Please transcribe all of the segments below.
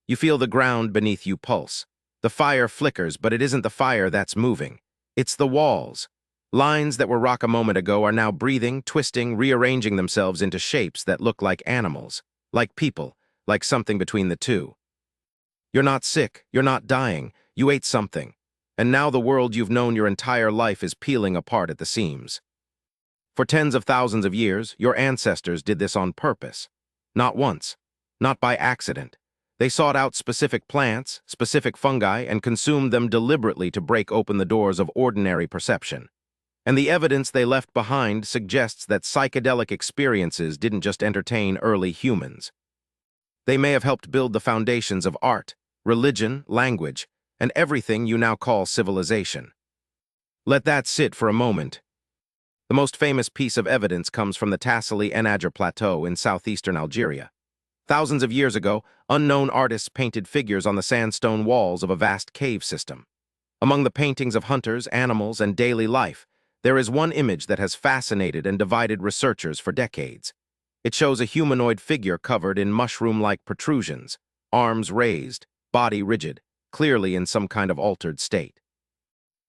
You feel the ground beneath you pulse. The fire flickers, but it isn't the fire that's moving. It's the walls. Lines that were rock a moment ago are now breathing, twisting, rearranging themselves into shapes that look like animals, like people, like something between the two. You're not sick, you're not dying, you ate something. And now the world you've known your entire life is peeling apart at the seams. For tens of thousands of years, your ancestors did this on purpose. Not once, not by accident. They sought out specific plants, specific fungi, and consumed them deliberately to break open the doors of ordinary perception. And the evidence they left behind suggests that psychedelic experiences didn't just entertain early humans. They may have helped build the foundations of art, religion, language, and everything you now call civilization. Let that sit for a moment. The most famous piece of evidence comes from the Tassili Plateau in southeastern Algeria. Thousands of years ago, unknown artists painted figures on the sandstone walls of a vast cave system. Among the paintings of hunters, animals, and daily life, there is one image that has fascinated and divided researchers for decades. It shows a humanoid figure covered in mushroom-like protrusions, arms raised, body rigid, clearly in some kind of altered state.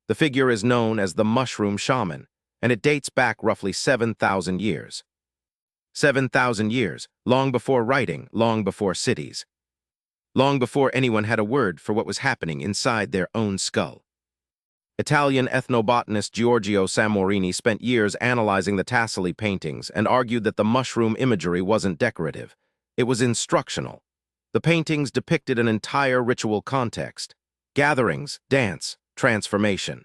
The figure is known as the Mushroom Shaman, and it dates back roughly 7,000 years. 7,000 years, long before writing, long before cities. Long before anyone had a word for what was happening inside their own skull. Italian ethnobotanist Giorgio Samorini spent years analyzing the Tassili paintings and argued that the mushroom imagery wasn't decorative. It was instructional. The paintings depicted an entire ritual context: gatherings, dance, transformation.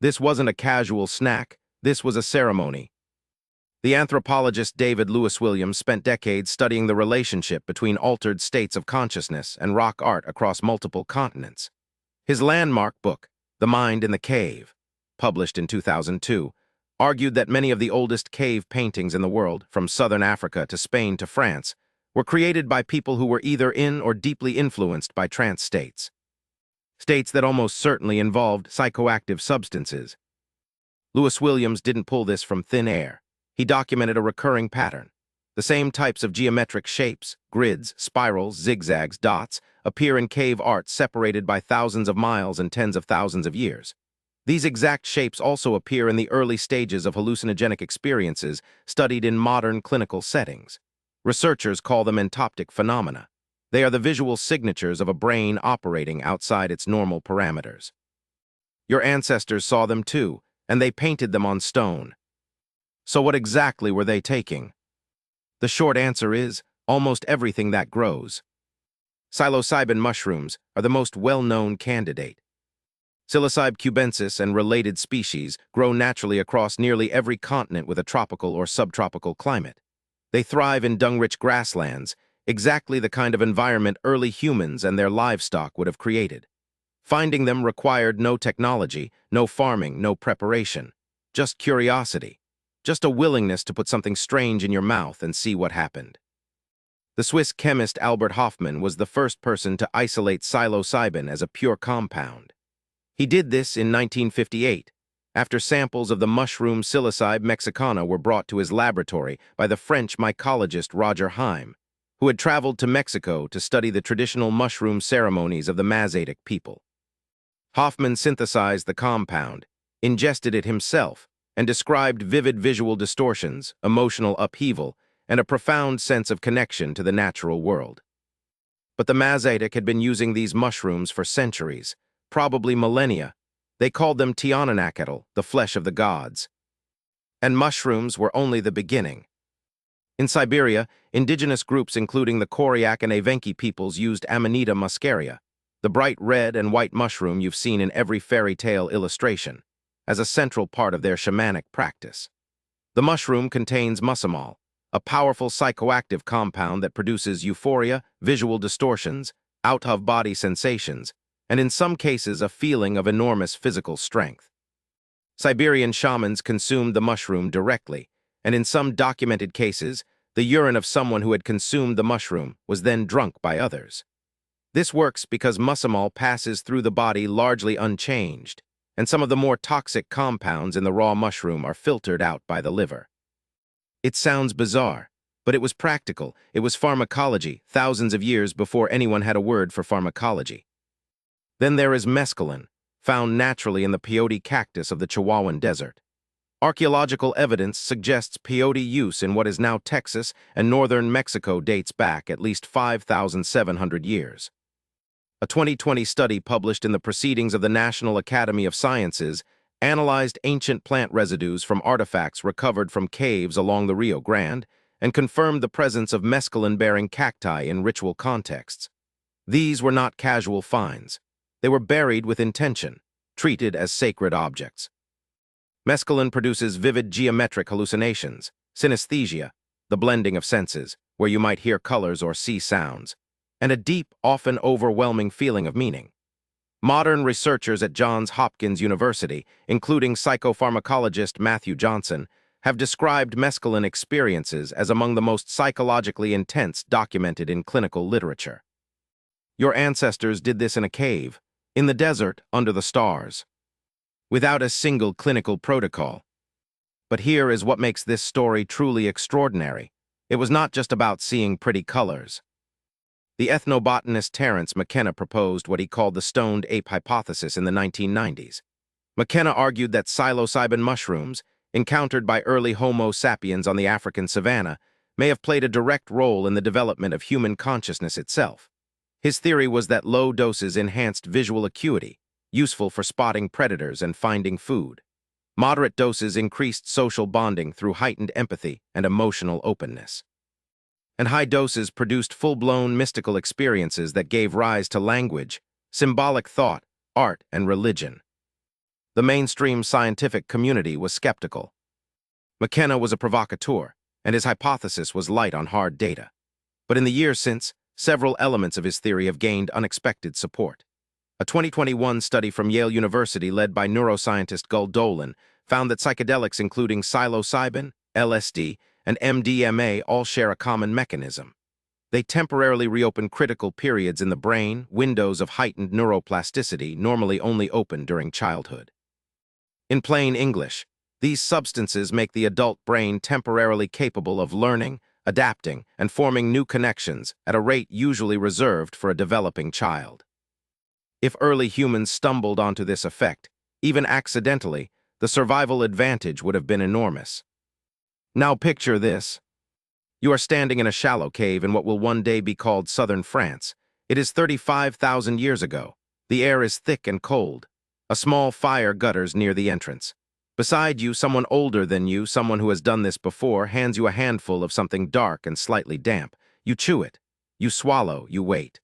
This wasn't a casual snack, this was a ceremony. The anthropologist David Lewis Williams spent decades studying the relationship between altered states of consciousness and rock art across multiple continents. His landmark book, The Mind in the Cave, published in 2002, argued that many of the oldest cave paintings in the world, from southern Africa to Spain to France, were created by people who were either in or deeply influenced by trance states. States that almost certainly involved psychoactive substances. Lewis Williams didn't pull this from thin air. He documented a recurring pattern. The same types of geometric shapes, grids, spirals, zigzags, dots, appear in cave art separated by thousands of miles and tens of thousands of years. These exact shapes also appear in the early stages of hallucinogenic experiences studied in modern clinical settings. Researchers call them entoptic phenomena. They are the visual signatures of a brain operating outside its normal parameters. Your ancestors saw them too, and they painted them on stone. So what exactly were they taking? The short answer is almost everything that grows. Psilocybin mushrooms are the most well-known candidate. Psilocybe cubensis and related species grow naturally across nearly every continent with a tropical or subtropical climate. They thrive in dung-rich grasslands, exactly the kind of environment early humans and their livestock would have created. Finding them required no technology, no farming, no preparation. Just curiosity. Just a willingness to put something strange in your mouth and see what happened. The Swiss chemist Albert Hofmann was the first person to isolate psilocybin as a pure compound. He did this in 1958, after samples of the mushroom Psilocybe mexicana were brought to his laboratory by the French mycologist Roger Heim, who had traveled to Mexico to study the traditional mushroom ceremonies of the Mazatec people. Hofmann synthesized the compound, ingested it himself, and described vivid visual distortions, emotional upheaval, and a profound sense of connection to the natural world. But the Mazatec had been using these mushrooms for centuries, probably millennia. They called them Tiananacatl, the flesh of the gods. And mushrooms were only the beginning. In Siberia, indigenous groups including the Koryak and Evenki peoples used Amanita muscaria, the bright red and white mushroom you've seen in every fairy tale illustration, as a central part of their shamanic practice. The mushroom contains muscimol, a powerful psychoactive compound that produces euphoria, visual distortions, out-of-body sensations, and in some cases a feeling of enormous physical strength. Siberian shamans consumed the mushroom directly, and in some documented cases, the urine of someone who had consumed the mushroom was then drunk by others. This works because muscimol passes through the body largely unchanged, and some of the more toxic compounds in the raw mushroom are filtered out by the liver. It sounds bizarre, But it was practical, it was pharmacology, thousands of years before anyone had a word for pharmacology. Then there is mescaline, found naturally in the peyote cactus of the Chihuahuan Desert. Archaeological evidence suggests peyote use in what is now Texas and northern Mexico dates back at least 5,700 years. A 2020 study published in the Proceedings of the National Academy of Sciences analyzed ancient plant residues from artifacts recovered from caves along the Rio Grande and confirmed the presence of mescaline-bearing cacti in ritual contexts. These were not casual finds. They were buried with intention, treated as sacred objects. Mescaline produces vivid geometric hallucinations, synesthesia, the blending of senses, where you might hear colors or see sounds, and a deep, often overwhelming feeling of meaning. Modern researchers at Johns Hopkins University, including psychopharmacologist Matthew Johnson, have described mescaline experiences as among the most psychologically intense documented in clinical literature. Your ancestors did this in a cave, in the desert, under the stars, without a single clinical protocol. But here is what makes this story truly extraordinary. It was not just about seeing pretty colors. The ethnobotanist Terence McKenna proposed what he called the stoned ape hypothesis in the 1990s. McKenna argued that psilocybin mushrooms, encountered by early Homo sapiens on the African savanna, may have played a direct role in the development of human consciousness itself. His theory was that low doses enhanced visual acuity, useful for spotting predators and finding food. Moderate doses increased social bonding through heightened empathy and emotional openness. And high doses produced full-blown mystical experiences that gave rise to language, symbolic thought, art, and religion. The mainstream scientific community was skeptical. McKenna was a provocateur, and his hypothesis was light on hard data. But in the years since, several elements of his theory have gained unexpected support. A 2021 study from Yale University led by neuroscientist Gul Dolan found that psychedelics including psilocybin, LSD, and MDMA all share a common mechanism. They temporarily reopen critical periods in the brain, windows of heightened neuroplasticity normally only open during childhood. In plain English, these substances make the adult brain temporarily capable of learning, adapting, and forming new connections at a rate usually reserved for a developing child. If early humans stumbled onto this effect, even accidentally, the survival advantage would have been enormous. Now picture this. You are standing in a shallow cave in what will one day be called southern France. It is 35,000 years ago. The air is thick and cold. A small fire gutters near the entrance. Beside you, someone older than you, someone who has done this before, hands you a handful of something dark and slightly damp. You chew it. You swallow. You wait.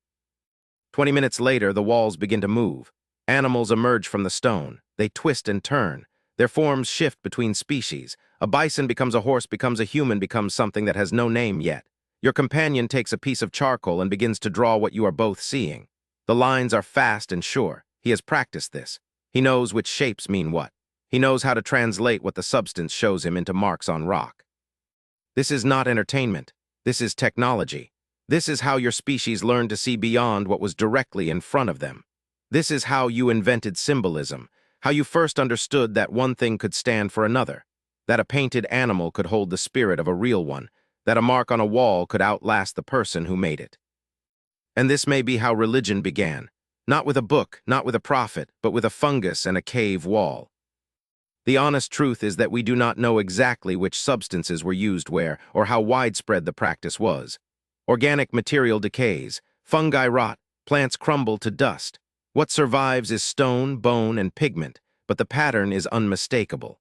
20 minutes later, the walls begin to move. Animals emerge from the stone. They twist and turn. Their forms shift between species. A bison becomes a horse, becomes a human, becomes something that has no name yet. Your companion takes a piece of charcoal and begins to draw what you are both seeing. The lines are fast and sure. He has practiced this. He knows which shapes mean what. He knows how to translate what the substance shows him into marks on rock. This is not entertainment. This is technology. This is how your species learned to see beyond what was directly in front of them. This is how you invented symbolism, how you first understood that one thing could stand for another, that a painted animal could hold the spirit of a real one, that a mark on a wall could outlast the person who made it. And this may be how religion began, not with a book, not with a prophet, but with a fungus and a cave wall. The honest truth is that we do not know exactly which substances were used where or how widespread the practice was. Organic material decays, fungi rot, plants crumble to dust. What survives is stone, bone, and pigment, but the pattern is unmistakable.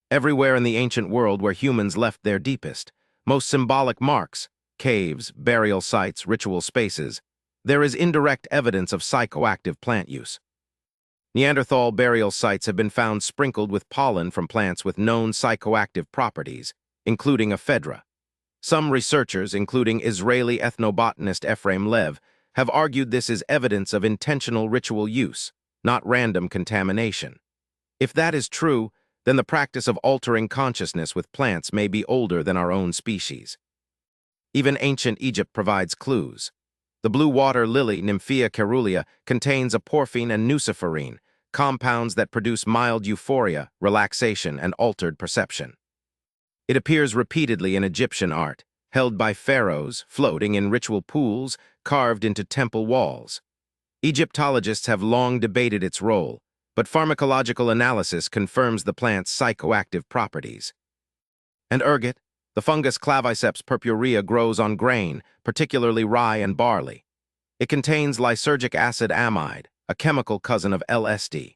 Everywhere in the ancient world where humans left their deepest, most symbolic marks, caves, burial sites, ritual spaces, there is indirect evidence of psychoactive plant use. Neanderthal burial sites have been found sprinkled with pollen from plants with known psychoactive properties, including ephedra. Some researchers, including Israeli ethnobotanist Ephraim Lev, have argued this is evidence of intentional ritual use, not random contamination. If that is true, then the practice of altering consciousness with plants may be older than our own species. Even ancient Egypt provides clues. The blue water lily, Nymphea caerulea, contains aporphine and nuciferine, compounds that produce mild euphoria, relaxation, and altered perception. It appears repeatedly in Egyptian art. held by pharaohs, floating in ritual pools carved into temple walls. Egyptologists have long debated its role, but pharmacological analysis confirms the plant's psychoactive properties. And ergot, the fungus Claviceps purpurea grows on grain, particularly rye and barley. It contains lysergic acid amide, a chemical cousin of LSD.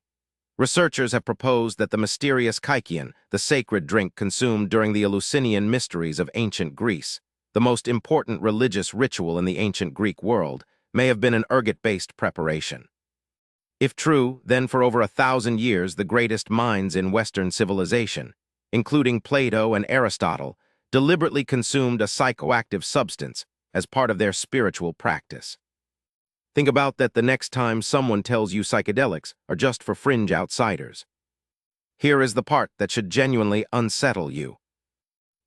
Researchers have proposed that the mysterious kykeon, the sacred drink consumed during the Eleusinian Mysteries of ancient Greece, the most important religious ritual in the ancient Greek world, may have been an ergot-based preparation. If true, then for over 1,000 years the greatest minds in Western civilization, including Plato and Aristotle, deliberately consumed a psychoactive substance as part of their spiritual practice. Think about that the next time someone tells you psychedelics are just for fringe outsiders. Here is the part that should genuinely unsettle you.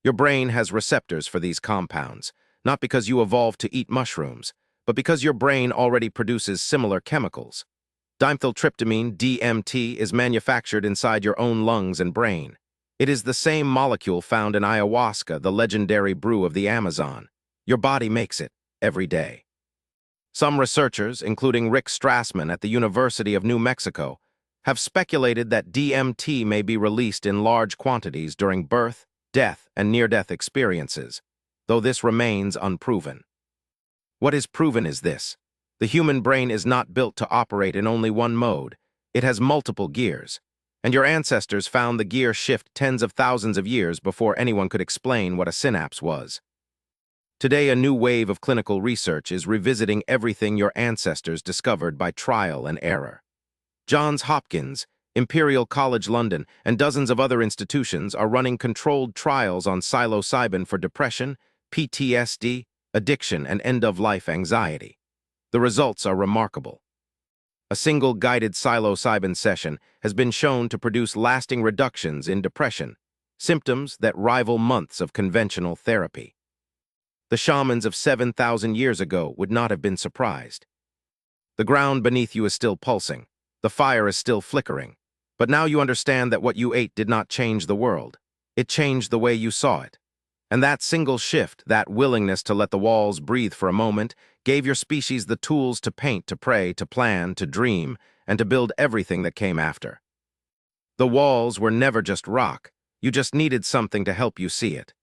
Your brain has receptors for these compounds, not because you evolved to eat mushrooms, but because your brain already produces similar chemicals. Dimethyltryptamine, DMT, is manufactured inside your own lungs and brain. It is the same molecule found in ayahuasca, the legendary brew of the Amazon. Your body makes it every day. Some researchers, including Rick Strassman at the University of New Mexico, have speculated that DMT may be released in large quantities during birth, death, and near-death experiences, though this remains unproven. What is proven is this: the human brain is not built to operate in only one mode. It has multiple gears, and your ancestors found the gear shift tens of thousands of years before anyone could explain what a synapse was. Today, a new wave of clinical research is revisiting everything your ancestors discovered by trial and error. Johns Hopkins, Imperial College London, and dozens of other institutions are running controlled trials on psilocybin for depression, PTSD, addiction, and end-of-life anxiety. The results are remarkable. A single guided psilocybin session has been shown to produce lasting reductions in depression, symptoms that rival months of conventional therapy. The shamans of 7,000 years ago would not have been surprised. The ground beneath you is still pulsing, the fire is still flickering, but now you understand that what you ate did not change the world. It changed the way you saw it. And that single shift, that willingness to let the walls breathe for a moment, gave your species the tools to paint, to pray, to plan, to dream, and to build everything that came after. The walls were never just rock, you just needed something to help you see it.